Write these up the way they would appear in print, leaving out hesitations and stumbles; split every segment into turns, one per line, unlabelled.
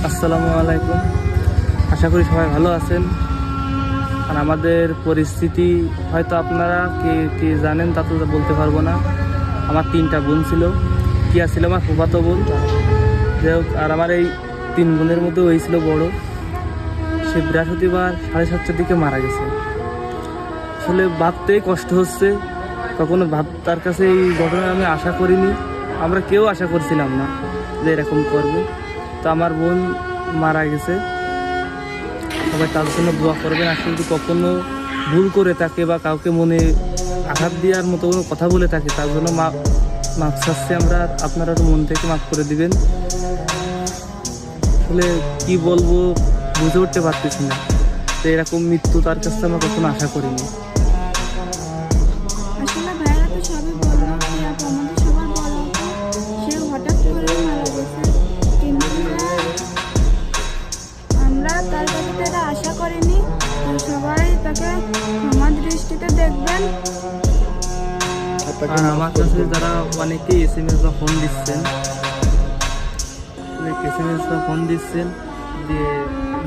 আসসালামু আলাইকুম। আশা করি সবাই ভালো আছেন। আর আমাদের পরিস্থিতি হয়তো আপনারা কে কে জানেন তা তো বলতে পারবো না। আমার 3টা বোন ছিল, কিয়া ছিল আমার ফুফাতো বোন। যাই হোক, আর আমার এই 3 বোনের মধ্যে ওই ছিল বড়। সে বৃহস্পতিবার 7:30টার দিকে মারা গেছে। আসলে ভাবতেই কষ্ট হচ্ছে। কখনো তার কাছে এই ঘটনা আমি আশা করিনি। আমরা কেউ আশা করছিলাম না যে এরকম করবে। তো আমার বোন মারা গেছে, সবাই তার জন্য দোয়া করবেন। আসলে যদি কখনো ভুল করে থাকে বা কাউকে মনে আঘাত দেওয়ার মতো কোনো কথা বলে থাকে, তার জন্য মাফ চাচ্ছি আমরা। আপনারা মন থেকে মাফ করে দিবেন। আসলে কি বলবো বুঝে উঠতে পারতেছি না। তো এরকম মৃত্যু তার কাছে আমরা কখনো আশা করিনি।
আসলে ভাইরা তো সবই বললো কি আপু, আমাদের সবার বললো সে হঠাৎ করে মারা গেছে, কিন্তু আমরা তার কাছে তো এটা আশা করিনি। তো সবাই তাকে ক্ষমা দৃষ্টিতে দেখবেন।
আর আমার কাছে যারা অনেকেই SMS বা ফোন দিচ্ছেন, দিয়ে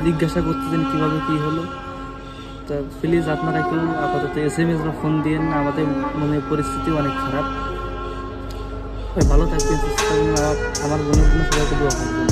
জিজ্ঞাসা করতেছেন কীভাবে কী হলো। তা প্লিজ আপনারা কেউ আপাতত SMS বা ফোন দিয়েন না। আমাদের মনের পরিস্থিতি অনেক খারাপ। ভালো থাকবেন, সুস্থ থাকবেন। আমার বোনের জন্য সবাইকে দোয়া করবেন।